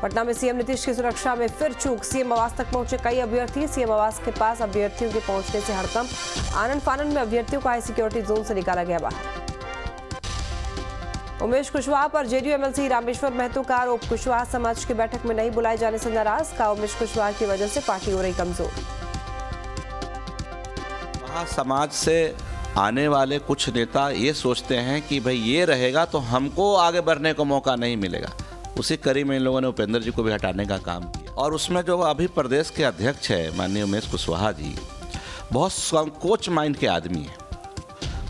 पटना में सीएम नीतीश की सुरक्षा में फिर चूक, सीएम आवास तक पहुंचे कई अभ्यर्थी, सीएम आवास के पास अभ्यर्थियों के पहुंचने से हड़कंप, आनन फानन में अभ्यर्थियों को हाई सिक्योरिटी जोन से निकाला गया बाहर। उमेश कुशवाहा पर जेडीयू एमएलसी रामेश्वर महतो का आरोप, कुशवाहा समाज की बैठक में नहीं बुलाए जाने से नाराज, कहा उमेश कुशवाहा की वजह से पार्टी हो रही कमजोर। समाज से आने वाले कुछ नेता ये सोचते हैं कि भाई ये रहेगा तो हमको आगे बढ़ने को मौका नहीं मिलेगा। उसी कड़ी में इन लोगों ने उपेंद्र जी को भी हटाने का काम किया। और उसमें जो अभी प्रदेश के अध्यक्ष है माननीय उमेश कुशवाहा जी, बहुत संकोच माइंड के आदमी हैं।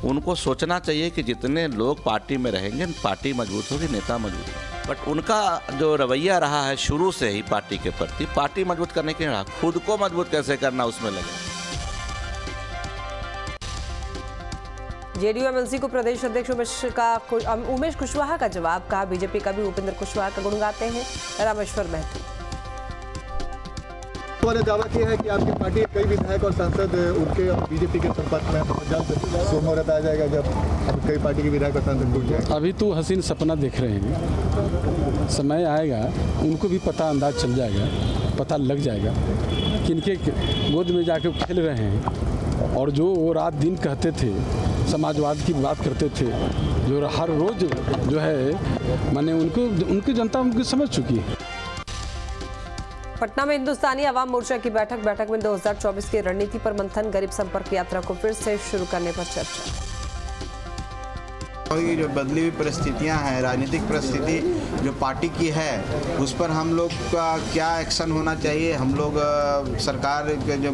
उनको सोचना चाहिए कि जितने लोग पार्टी में रहेंगे पार्टी मजबूत होगी, नेता मजबूत होगा। बट उनका जो रवैया रहा है शुरू से ही पार्टी के प्रति, पार्टी मजबूत करने के लिए खुद को मजबूत कैसे करना उसमें लगे। जेडीयू एमएलसी को प्रदेश अध्यक्ष उमेश कुशवाहा का जवाब, कहा बीजेपी का भी उपेंद्र कुशवाहा का गुण गाते हैं रामेश्वर महतो। उन्होंने दावा किया है कि आपकी पार्टी के कई विधायक और सांसद उनके और बीजेपी के संपर्क में जल्द सोमवार आ जाएगा जब कई पार्टी के विधायक और सांसद जुड़ जाएंगे। अभी तो हसीन सपना देख रहे हैं, समय आएगा उनको भी पता अंदाज चल जाएगा, पता लग जाएगा कि इनके गोद में जाके खेल रहे हैं। और जो वो रात दिन कहते थे, समाजवाद की बात करते थे, जो हर रोज जो है माने उनकी जनता उनकी समझ चुकी है। पटना में हिंदुस्तानी आवाम मोर्चा की बैठक में 2024 की रणनीति पर मंथन, गरीब संपर्क यात्रा को फिर से शुरू करने पर चर्चा। ये जो बदली हुई परिस्थितियां हैं, राजनीतिक परिस्थिति जो पार्टी की है, उस पर हम लोग का क्या एक्शन होना चाहिए, हम लोग सरकार के जो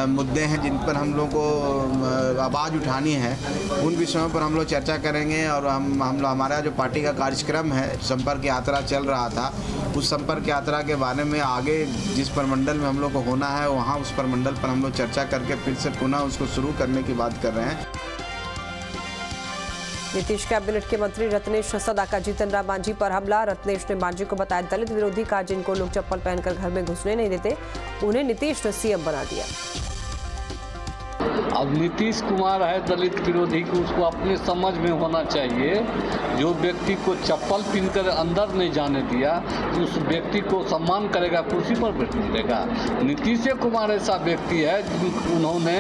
मुद्दे हैं जिन पर हम लोग को आवाज़ उठानी है, उन विषयों पर हम लोग चर्चा करेंगे। और हमारा जो पार्टी का कार्यक्रम है, संपर्क यात्रा चल रहा था, उस संपर्क यात्रा के बारे में आगे जिस प्रमंडल में हम लोग को होना है वहाँ उस प्रमंडल पर हम लोग चर्चा करके फिर से पुनः उसको शुरू करने की बात कर रहे हैं। नीतीश कैबिनेट के मंत्री रत्नेश सदा का जीतन राम मांझी पर हमला, रत्नेश ने मांझी को बताया दलित विरोधी, कहा जिनको लोग चप्पल पहनकर घर में घुसने नहीं देते उन्हें नीतीश ने सीएम बना दिया। अब नीतीश कुमार है दलित विरोधी को उसको अपने समझ में होना चाहिए। जो व्यक्ति को चप्पल पहनकर अंदर नहीं जाने दिया तो उस व्यक्ति को सम्मान करेगा, कुर्सी पर बैठने देगा। नीतीश कुमार ऐसा व्यक्ति है उन्होंने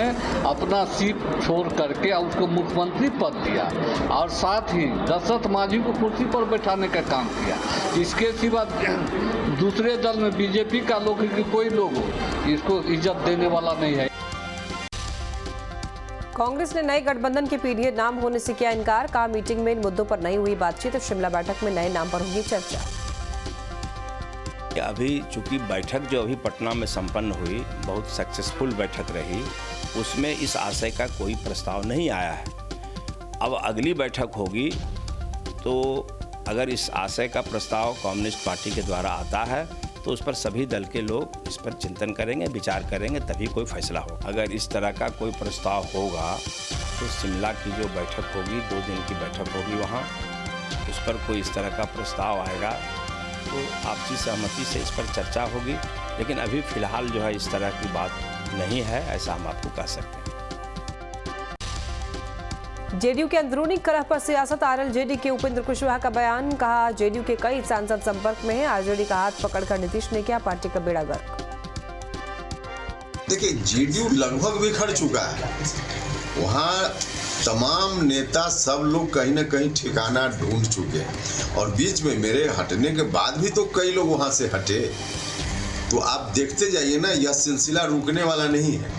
अपना सीट छोड़ करके उसको मुख्यमंत्री पद दिया और साथ ही दशरथ मांझी को कुर्सी पर बैठाने का काम किया। इसके सिवा दूसरे दल में बीजेपी का लोग कोई लोग इसको इज्जत देने वाला नहीं है। कांग्रेस ने नए गठबंधन के पीढ़ी नाम होने से किया इनकार, कहा मीटिंग में इन मुद्दों पर नहीं हुई बातचीत, तो शिमला बैठक में नए नाम पर होगी चर्चा। अभी चूंकि बैठक जो अभी पटना में संपन्न हुई बहुत सक्सेसफुल बैठक रही, उसमें इस आशय का कोई प्रस्ताव नहीं आया है। अब अगली बैठक होगी तो अगर इस आशय का प्रस्ताव कम्युनिस्ट पार्टी के द्वारा आता है तो उस पर सभी दल के लोग इस पर चिंतन करेंगे, विचार करेंगे, तभी कोई फैसला हो। अगर इस तरह का कोई प्रस्ताव होगा तो शिमला की जो बैठक होगी, 2 दिन की बैठक होगी, वहाँ उस पर कोई इस तरह का प्रस्ताव आएगा तो आपसी सहमति से इस पर चर्चा होगी। लेकिन अभी फिलहाल जो है इस तरह की बात नहीं है, ऐसा हम आपको कह सकते हैं। जेडीयू के अंदरूनी कलह पर सियासत, आरएलजेडी के उपेंद्र कुशवाहा का बयान, कहा जेडीयू के कई सांसद संपर्क में हैं, आरजेडी का हाथ पकड़कर नीतीश ने किया पार्टी का बेड़ा गर्क। देखिए जेडीयू लगभग बिखर चुका है, वहाँ तमाम नेता सब लोग कहीं ना कहीं ठिकाना ढूंढ चुके हैं और बीच में मेरे हटने के बाद भी तो कई लोग वहाँ से हटे। तो आप देखते जाइए ना, यह सिलसिला रुकने वाला नहीं है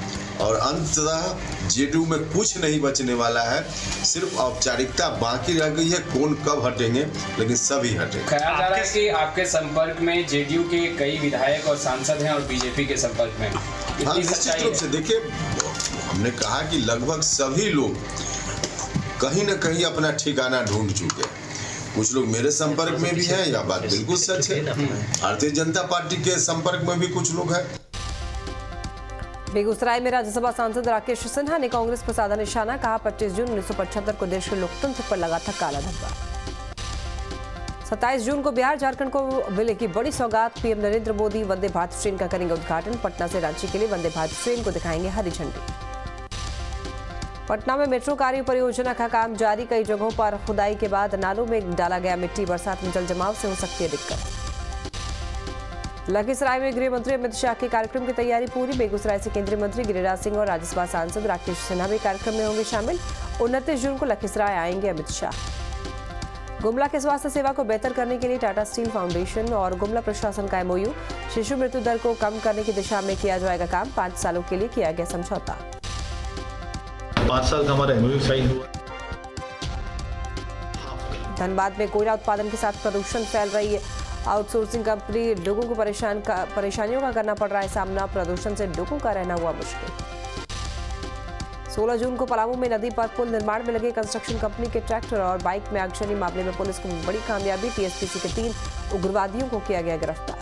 और अंततः जेडीयू में कुछ नहीं बचने वाला है, सिर्फ औपचारिकता बाकी रह गई है, कौन कब हटेंगे, लेकिन सभी हटे। कहा जा रहा है कि आपके संपर्क में जेडीयू के कई विधायक और सांसद हैं और बीजेपी के संपर्क में। हाँ, निश्चित रूप से देखिए, हमने कहा कि लगभग सभी लोग कहीं न कहीं अपना ठिकाना ढूंढ चुके हैं। कुछ लोग मेरे संपर्क में भी हैं, यह बात बिल्कुल सच है। भारतीय जनता पार्टी के संपर्क में भी कुछ लोग हैं। बेगूसराय में राज्यसभा सांसद राकेश सिन्हा ने कांग्रेस पर साधा निशाना, कहा 25 जून 1975 को देश के लोकतंत्र पर लगा था काला धब्बा। 27 जून को बिहार झारखंड को मिलेगी बड़ी सौगात, पीएम नरेंद्र मोदी वंदे भारत ट्रेन का करेंगे उद्घाटन, पटना से रांची के लिए वंदे भारत ट्रेन को दिखाएंगे हरी झंडी। पटना में मेट्रो कार्य परियोजना का काम जारी, कई जगहों पर खुदाई के बाद नालों में डाला गया मिट्टी, बरसात में जल जमाव से हो सकती है दिक्कत। लखीसराय में गृह मंत्री अमित शाह के कार्यक्रम की तैयारी पूरी। बेगूसराय से केंद्रीय मंत्री गिरिराज सिंह और राज्यसभा सांसद राकेश सिन्हा भी कार्यक्रम में होंगे शामिल। 29 जून को लखीसराय आएंगे अमित शाह। गुमला के स्वास्थ्य सेवा को बेहतर करने के लिए टाटा स्टील फाउंडेशन और गुमला प्रशासन का MOU। शिशु मृत्यु दर को कम करने की दिशा में किया जाएगा काम। 5 सालों के लिए किया गया समझौता। 5 साल का हमारा MOU साइन हुआ। धनबाद में कोयला उत्पादन के साथ प्रदूषण फैल रही है। आउटसोर्सिंग कंपनी लोगों को परेशानियों का करना पड़ रहा है सामना। प्रदूषण से लोगों का रहना हुआ मुश्किल। 16 जून को पलामू में नदी पर पुल निर्माण में लगे कंस्ट्रक्शन कंपनी के ट्रैक्टर और बाइक में आगजनी मामले में पुलिस को बड़ी कामयाबी। TSPC के 3 उग्रवादियों को किया गया गिरफ्तार।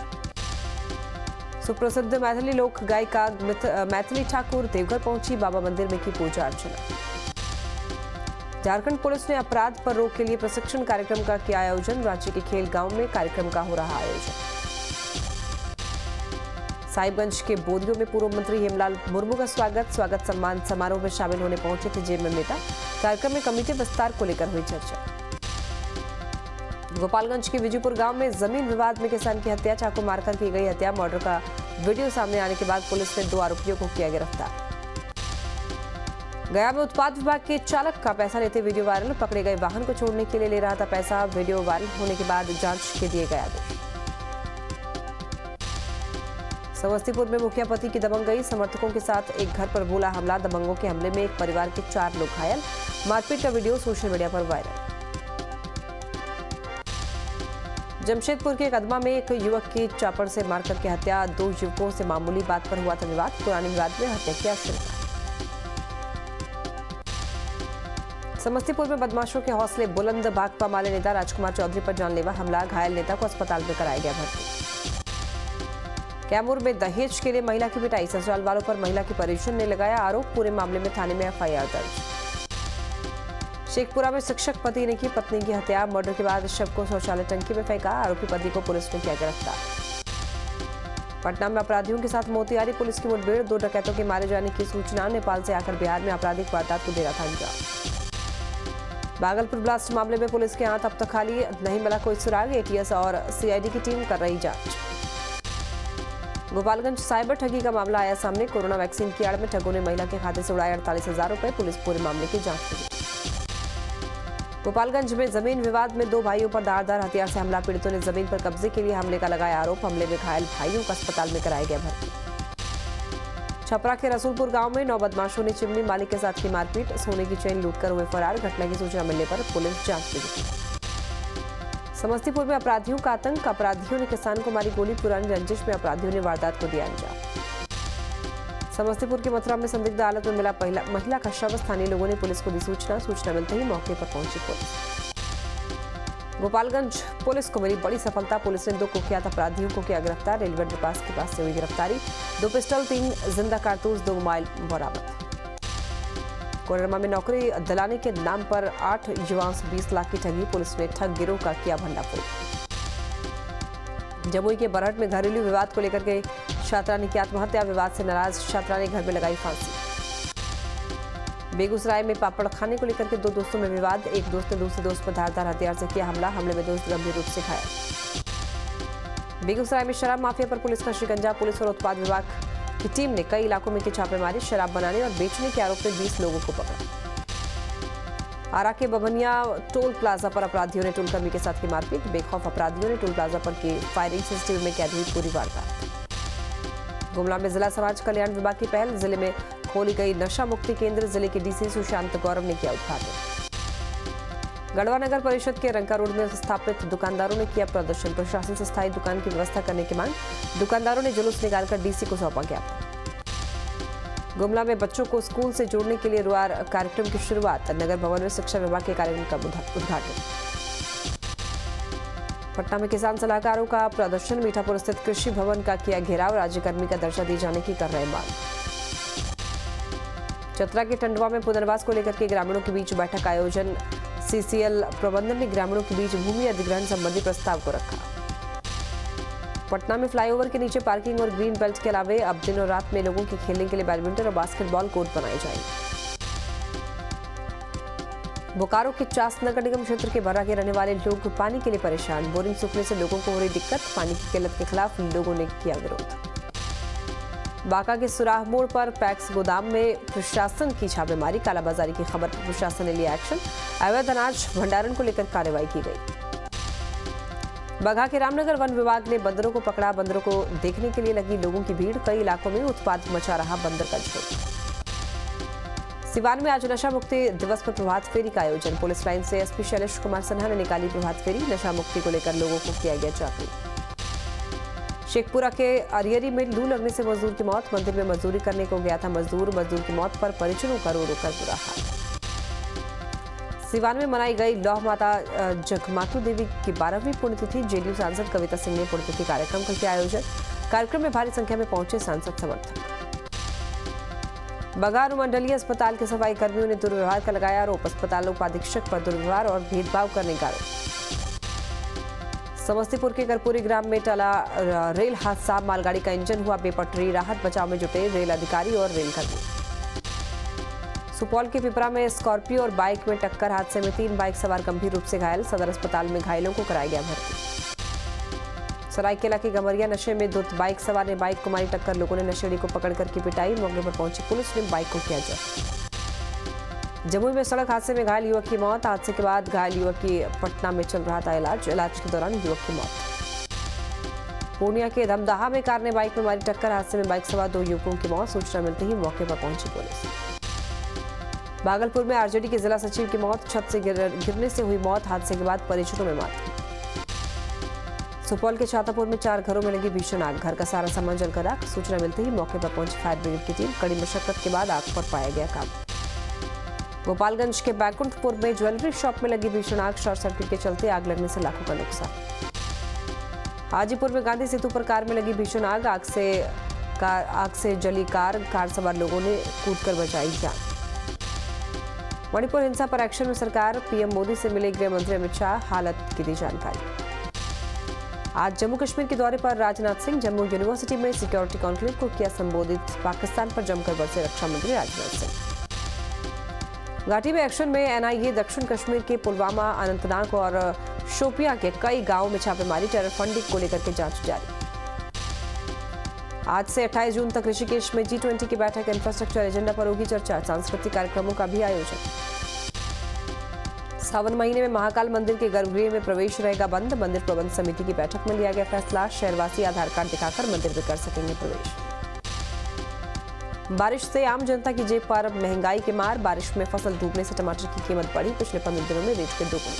सुप्रसिद्ध मैथिली लोक गायिका मैथिली ठाकुर देवघर पहुंची। बाबा मंदिर में की पूजा अर्चना। झारखंड पुलिस ने अपराध पर रोक के लिए प्रशिक्षण कार्यक्रम का किया आयोजन। रांची के खेल गांव में कार्यक्रम का हो रहा आयोजन। साहिबगंज के बोदियों में पूर्व मंत्री हेमलाल मुर्मू का स्वागत सम्मान समारोह में शामिल होने पहुंचे थे जेएमएम नेता। कार्यक्रम में कमेटी विस्तार को लेकर हुई चर्चा। गोपालगंज के विजयपुर गांव में जमीन विवाद में किसान की हत्या। चाकू मारकर की गई हत्या। मर्डर का वीडियो सामने आने के बाद पुलिस ने 2 आरोपियों को किया गिरफ्तार। गया में उत्पाद विभाग के चालक का पैसा लेते वीडियो वायरल। पकड़े गए वाहन को छोड़ने के लिए ले रहा था पैसा। वीडियो वायरल होने के बाद जांच के दिए गए आदेश। समस्तीपुर में मुखिया पति की दबंगई। समर्थकों के साथ एक घर पर बोला हमला। दबंगों के हमले में एक परिवार के 4 लोग घायल। मारपीट का वीडियो सोशल मीडिया पर वायरल। जमशेदपुर के कदमा में एक युवक की चापड़ से मारकर की हत्या। 2 युवकों से मामूली बात पर हुआ था विवाद। पुराने विवाद में हत्या की आशंका। समस्तीपुर में बदमाशों के हौसले बुलंद। भाकपा माले नेता राजकुमार चौधरी पर जानलेवा हमला। घायल नेता को अस्पताल में कराया गया भर्ती। कैमूर में दहेज के लिए महिला की पिटाई। ससुराल वालों पर महिला की परिजन ने लगाया आरोप। पूरे मामले में थाने में FIR दर्ज। शेखपुरा में शिक्षक पति ने की पत्नी की हत्या। मर्डर के बाद शव को शौचालय टंकी में फेंका। आरोपी पति को पुलिस ने किया गिरफ्तार। पटना में अपराधियों के साथ मोतिहारी पुलिस की मुठभेड़। 2 डकैतों के मारे जाने की सूचना। नेपाल से आकर बिहार में आपराधिक वारदात को दे रहा था अंजाम। भागलपुर ब्लास्ट मामले में पुलिस के हाथ अब तक खाली। नहीं मिला कोई सुराग। ATS और CID की टीम कर रही जांच। गोपालगंज साइबर ठगी का मामला आया सामने। कोरोना वैक्सीन की आड़ में ठगों ने महिला के खाते से उड़ाए 48,000 रुपए। पुलिस पूरे मामले की जांच कर रही। गोपालगंज में जमीन विवाद में 2 भाइयों पर धारदार हथियार से हमला। पीड़ितों ने जमीन पर कब्जे के लिए हमले का लगाया आरोप। हमले में घायल भाइयों को अस्पताल में कराया गया भर्ती। छपरा के रसूलपुर गांव में 9 बदमाशों ने चिमनी मालिक के साथ की मारपीट। सोने की चेन लूटकर हुए फरार। घटना की सूचना मिलने पर पुलिस जांच में जुटी। समस्तीपुर में अपराधियों का आतंक। अपराधियों ने किसान को मारी गोली। पुरानी रंजिश में अपराधियों ने वारदात को दिया अंजाम। समस्तीपुर के मथुरा में संदिग्ध हालत में मिला महिला का शव। स्थानीय लोगों ने पुलिस को दी सूचना मिलते ही मौके पर पहुंची पुलिस। गोपालगंज पुलिस को मिली बड़ी सफलता। पुलिस ने 2 कुख्यात अपराधियों को किया गिरफ्तार। रेलवे अंडरपास के पास से हुई गिरफ्तारी। 2 पिस्टल 3 जिंदा कारतूस 2 मोबाइल बरामद। कोडरमा में नौकरी दिलाने के नाम पर 8 युवाओं से 20 लाख की ठगी। पुलिस ने ठग गिरोह का किया भंडाफोड़। जमुई के बरहट में घरेलू विवाद को लेकर के छात्रा ने की आत्महत्या। विवाद से नाराज छात्रा ने घर में लगाई फांसी। बेगूसराय में पापड़ खाने को लेकर के 2 दोस्तों में विवाद। एक दोस्त ने दूसरे दोस्त पर धारदार हथियार से किया हमला। हमले में दोस्त गंभीर रूप से घायल। बेगूसराय में शराब माफिया पर पुलिस का शिकंजा। पुलिस और उत्पाद विभाग की टीम ने कई इलाकों में की छापेमारी। शराब बनाने और बेचने के आरोप में 20 लोगों को पकड़ा। आरा के बभनिया टोल प्लाजा पर अपराधियों ने टोलकर्मी के साथ की मारपीट। बेखौफ अपराधियों ने टोल प्लाजा पर की फायरिंग। CCTV में कैद हुई पूरी वारदात। गुमला में जिला समाज कल्याण विभाग की पहल। जिले में खोली गई नशा मुक्ति केंद्र। जिले के DC सुशांत गौरव ने किया उद्घाटन। गढ़वा नगर परिषद के रंका रोड में स्थापित दुकानदारों ने किया प्रदर्शन। प्रशासन से स्थायी दुकान की व्यवस्था करने की मांग। दुकानदारों ने जुलूस निकालकर DC को सौंपा ज्ञापन। गुमला में बच्चों को स्कूल से जोड़ने के लिए रुआर कार्यक्रम की शुरुआत। नगर भवन में शिक्षा विभाग के कार्यक्रम का उद्घाटन। पटना में किसान सलाहकारों का प्रदर्शन। मीठापुर स्थित कृषि भवन का किया घेराव। राज्यकर्मी का दर्जा दिए जाने की कर रहे मांग। चतरा के टंडवा में पुनर्वास को लेकर के ग्रामीणों के बीच बैठक आयोजन। CCL प्रबंधन ने ग्रामीणों के बीच भूमि अधिग्रहण संबंधी प्रस्ताव को रखा। पटना में फ्लाईओवर के नीचे पार्किंग और ग्रीन बेल्ट के अलावे अब दिन और रात में लोगों के खेलने के लिए बैडमिंटन और बास्केटबॉल कोर्ट बनाए जाएंगे। बोकारो के चास नगर निगम क्षेत्र के बर्रा के रहने वाले लोग पानी के लिए परेशान। बोरिंग सूखने से लोगों को हो रही दिक्कत। पानी की किल्लत के खिलाफ लोगों ने किया विरोध। बांका के सुराह मोड़ पर पैक्स गोदाम में प्रशासन की छापेमारी। कालाबाजारी की खबर पर प्रशासन ने लिया एक्शन। अवैध अनाज भंडारण को लेकर कार्रवाई की गई। बगहा के रामनगर वन विभाग ने बंदरों को पकड़ा। बंदरों को देखने के लिए लगी लोगों की भीड़। कई इलाकों में उत्पात मचा रहा बंदर का झुंड। सिवान में आज नशा मुक्ति दिवस पर प्रभात फेरी का आयोजन। पुलिस लाइन से एसपी शैलेश कुमार सिन्हा ने निकाली प्रभात फेरी। नशा मुक्ति को लेकर लोगों को किया गया जागरूक। शेखपुरा के अरियरी में लू लगने से मजदूर की मौत। मंदिर में मजदूरी करने को गया था मजदूर की मौत पर परिजनों का रो रो कर बुरा हाल। सिवान में मनाई गई लौह माता जगमातु देवी की 12वीं पुण्यतिथि। जेडीयू सांसद कविता सिंह ने पुण्यतिथि कार्यक्रम का किया आयोजन। कार्यक्रम में भारी संख्या में पहुंचे सांसद समर्थक। बगहा अनुमंडलीय अस्पताल के सफाई कर्मियों ने दुर्व्यवहार का लगाया आरोप। अस्पताल उपाधीक्षक पर दुर्व्यवहार और भेदभाव करने का आरोप। समस्तीपुर के कर्पूरी ग्राम में टला रेल हादसा। मालगाड़ी का इंजन हुआ बेपटरी। राहत बचाव में जुटे रेल अधिकारी और रेलकर्मी। सुपौल के पिपरा में स्कॉर्पियो और बाइक में टक्कर। हादसे में 3 बाइक सवार गंभीर रूप से घायल। सदर अस्पताल में घायलों को कराया गया भर्ती। सरायकेला के गमरिया नशे में 2 बाइक सवार ने बाइक को मारी टक्कर। लोगों ने नशेड़ी को पकड़कर की पिटाई। मौके पर पहुंची पुलिस ने बाइक को किया जब्त। जमुई में सड़क हादसे में घायल युवक की मौत। हादसे के बाद घायल युवक की पटना में चल रहा था इलाज के दौरान युवक की मौत। पूर्णिया के धमदाहा में कार ने बाइक में मारी टक्कर। हादसे में बाइक सवार 2 युवकों की मौत। सूचना मिलते ही मौके पर पहुंची पुलिस। भागलपुर में आरजेडी के जिला सचिव की मौत। छत से गिरने से हुई मौत। हादसे के बाद परिजनों में मौत। सुपौल के छातापुर में 4 घरों में लगी भीषण आग। घर का सारा सामान जलकर राख। सूचना मिलते ही मौके पर पहुंची फायर ब्रिगेड की टीम। कड़ी मशक्कत के बाद आग पर पाया गया काबू। गोपालगंज के बैकुंठपुर में ज्वेलरी शॉप में लगी भीषण आग। शॉर्ट सर्किट के चलते आग लगने से लाखों का नुकसान। हाजीपुर में गांधी सेतु पर कार में लगी भीषण आग। आग से जली कार सवार लोगों ने कूदकर बचाई जान। मणिपुर हिंसा पर एक्शन में सरकार। पीएम मोदी से मिले गृह मंत्री अमित शाह। हालत की दी जानकारी। आज जम्मू कश्मीर के दौरे पर राजनाथ सिंह। जम्मू यूनिवर्सिटी में सिक्योरिटी कॉन्क्लेव को किया संबोधित। पाकिस्तान पर जमकर बरसे रक्षा मंत्री राजनाथ सिंह। घाटी में एक्शन में एनआईए। दक्षिण कश्मीर के पुलवामा, अनंतनाग और शोपियां के कई गांवों में छापेमारी। टेरर फंडिंग को लेकर के जांच जारी। आज से 28 जून तक ऋषिकेश में G20 की बैठक। इंफ्रास्ट्रक्चर एजेंडा पर होगी चर्चा। सांस्कृतिक कार्यक्रमों का भी आयोजन। सावन महीने में महाकाल मंदिर के गर्भगृह में प्रवेश रहेगा बंद। मंदिर प्रबंध समिति की बैठक में लिया गया फैसला। शहरवासी आधार कार्ड दिखाकर मंदिर में कर सकेंगे प्रवेश। बारिश से आम जनता की जेब पर महंगाई के मार। बारिश में फसल डूबने से टमाटर की कीमत बढ़ी। पिछले 15 दिनों में रेट के दोगुने।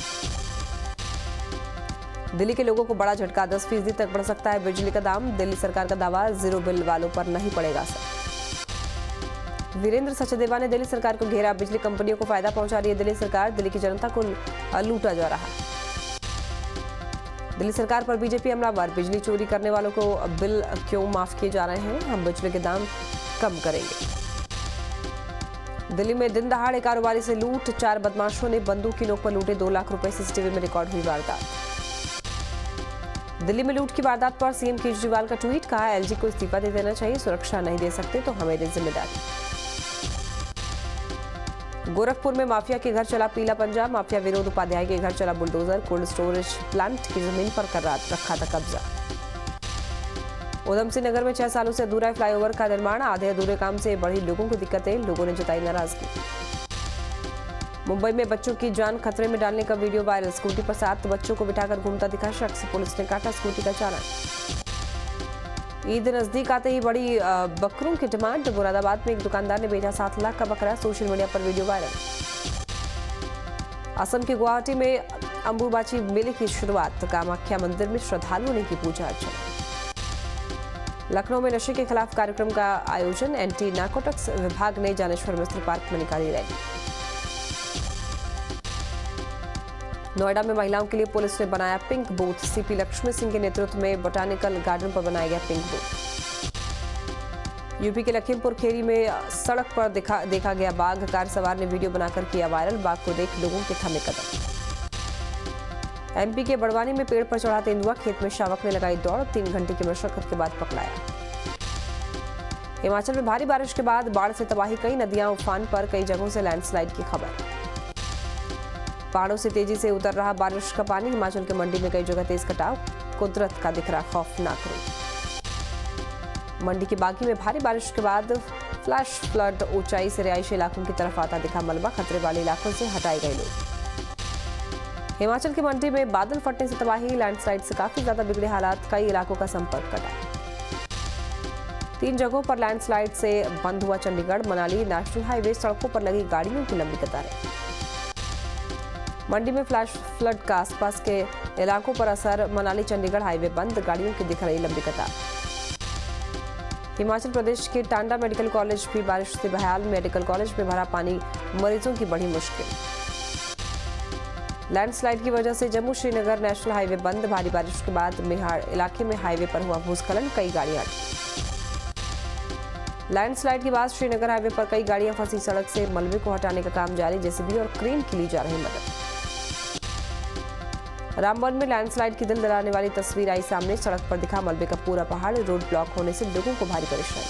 दिल्ली के लोगों को बड़ा झटका। 10% तक बढ़ सकता है बिजली का दाम। दिल्ली सरकार का दावा, जीरो बिल वालों पर नहीं पड़ेगा असर। वीरेंद्र सचदेवा ने दिल्ली सरकार को घेरा। बिजली कंपनियों को फायदा पहुंचा रही है दिल्ली सरकार। दिल्ली की जनता को लूटा जा रहा है। दिल्ली सरकार पर बीजेपी हमलावर। बिजली चोरी करने वालों को बिल क्यों माफ किए जा रहे हैं? हम बिजली के दाम कम करेंगे। दिल्ली में दिन दहाड़े कारोबारी से लूट। 4 बदमाशों ने बंदूक की नोक पर लूटे 2 लाख रुपए। सीसीटीवी में रिकॉर्ड हुई वारदात। दिल्ली में लूट की वारदात पर सीएम केजरीवाल का ट्वीट। कहा, एलजी को इस्तीफा दे देना चाहिए। सुरक्षा नहीं दे सकते तो हमें दे जिम्मेदारी। गोरखपुर में माफिया के घर चला पीला पंजा। माफिया विनोद उपाध्याय के घर चला बुलडोजर। कोल्ड स्टोरेज प्लांट की जमीन पर कर रखा था कब्जा। उधम सिंह नगर में 6 सालों से अधूरा फ्लाईओवर का निर्माण। आधे अधूरे काम से बढ़ी लोगों को दिक्कतें। लोगों ने जताई नाराजगी। मुंबई में बच्चों की जान खतरे में डालने का वीडियो वायरल। स्कूटी पर 7 बच्चों को बिठाकर घूमता दिखा शख्स। पुलिस ने काटा स्कूटी का चालान। ईद नजदीक आते ही बड़ी बकरों की डिमांड। मुरादाबाद में एक दुकानदार ने बेचा 7 लाख का बकरा। सोशल मीडिया पर वीडियो वायरल। असम के गुवाहाटी में अंबुबाची मेले की शुरुआत। कामाख्या मंदिर में श्रद्धालुओं ने की पूजा अर्चना। लखनऊ में नशे के खिलाफ कार्यक्रम का आयोजन। एंटी नारकोटिक्स विभाग ने जानेश्वर मिस्र पार्क में निकाली रैली। नोएडा में महिलाओं के लिए पुलिस ने बनाया pink booth. CP Lakshmi Singh के नेतृत्व में बोटानिकल गार्डन पर बनाया गया पिंक बूथ। यूपी के लखीमपुर खेरी में सड़क पर देखा गया बाघ। कार सवार ने वीडियो बनाकर किया वायरल। बाघ को देख लोगों के थमे कदम। एमपी के बड़वानी में पेड़ पर चढ़ा तेंदुआ। खेत में शावक ने लगाई दौड़। 3 घंटे की मशक्कत के बाद पकड़ाया। हिमाचल में भारी बारिश के बाद बाढ़ से तबाही। कई नदियां उफान पर। कई जगहों से लैंडस्लाइड की खबर। पहाड़ों से तेजी से उतर रहा बारिश का पानी, हिमाचल के मंडी में कई जगह तेज कटाव, कुदरत का दिख रहा खौफनाक रूप। मंडी के बागी में भारी बारिश के बाद फ्लैश फ्लड, ऊंचाई से रिहायशी इलाकों की तरफ आता दिखा मलबा, खतरे वाले इलाकों से हटाए गए लोग। हिमाचल की मंडी में बादल फटने से तबाही, लैंडस्लाइड से काफी ज्यादा बिगड़े हालात, कई इलाकों का संपर्क कटा। 3 जगहों पर लैंडस्लाइड से बंद हुआ चंडीगढ़ मनाली नेशनल हाईवे, सड़कों पर लगी गाड़ियों की लंबी कतारें। मंडी में फ्लैश फ्लड का आसपास के इलाकों पर असर, मनाली चंडीगढ़ हाईवे बंद, गाड़ियों की दिख रही लंबी कतार। हिमाचल प्रदेश के टांडा मेडिकल कॉलेज भी बारिश से बहाल, मेडिकल कॉलेज में भरा पानी, मरीजों की बढ़ी मुश्किल। लैंडस्लाइड की वजह से जम्मू श्रीनगर नेशनल हाईवे बंद, भारी बारिश के बाद मेहाड़ इलाके में हाईवे पर हुआ भूस्खलन, कई गाड़ियां अटकी। लैंडस्लाइड के बाद श्रीनगर हाईवे पर कई गाड़ियां फंसी, सड़क से मलबे को हटाने का काम जारी, जेसीबी और क्रेन की ली जा रही मदद। रामबन में लैंडस्लाइड की दिल दहलाने वाली तस्वीर आई सामने, सड़क पर दिखा मलबे का पूरा पहाड़, रोड ब्लॉक होने से लोगों को भारी परेशानी।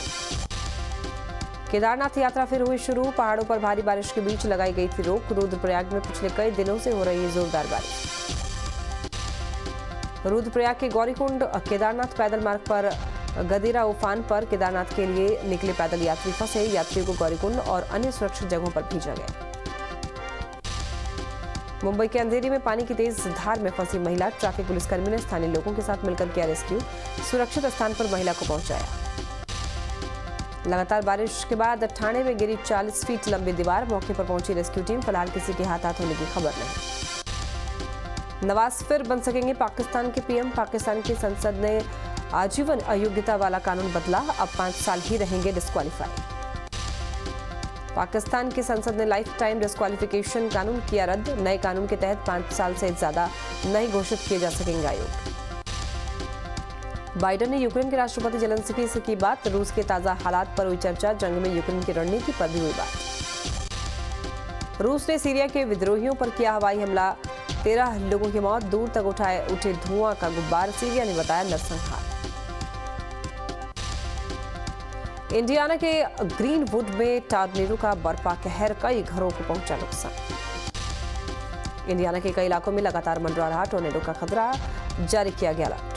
केदारनाथ यात्रा फिर हुई शुरू, पहाड़ों पर भारी बारिश के बीच लगाई गई थी रोक, रुद्रप्रयाग में पिछले कई दिनों से हो रही है जोरदार बारिश। रुद्रप्रयाग के गौरीकुंड केदारनाथ पैदल मार्ग पर गदिरा उफान पर केदारनाथ के लिए निकले पैदल यात्री फंसे, यात्रियों को गौरीकुंड और अन्य सुरक्षित जगहों पर भेजा गया। मुंबई के अंधेरी में पानी की तेज धार में फंसी महिला, ट्रैफिक पुलिसकर्मी ने स्थानीय लोगों के साथ मिलकर किया रेस्क्यू, सुरक्षित स्थान पर महिला को पहुंचाया। लगातार बारिश के बाद ठाणे में गिरी 40 फीट लंबी दीवार, मौके पर पहुंची रेस्क्यू टीम, फिलहाल किसी के हाथ होने की खबर नहीं। नवाज फिर बन सकेंगे पाकिस्तान के पीएम, पाकिस्तान की संसद ने आजीवन अयोग्यता वाला कानून बदला, अब 5 साल ही रहेंगे डिस्क्वालीफाई। पाकिस्तान की संसद ने लाइफ टाइम डिस्क्वालिफिकेशन कानून किया रद्द, नए कानून के तहत 5 साल से ज्यादा नहीं घोषित किए जा सकेंगे आयोग। बाइडेन ने यूक्रेन के राष्ट्रपति जेलेंस्की से की बात, रूस के ताजा हालात पर हुई चर्चा, जंग में यूक्रेन की रणनीति पर भी हुई बात। रूस ने सीरिया के विद्रोहियों पर किया हवाई हमला, 13 लोगों की मौत, दूर तक उठे धुआं का गुब्बार, सीरिया ने बताया नरसंहार। इंडियाना के ग्रीनवुड में टॉर्नेडो का बर्फा कहर, कई घरों को पहुंचा नुकसान। इंडियाना के कई इलाकों में लगातार मंडरा रहा टॉर्नेडो का खतरा, जारी किया गया अलर्ट।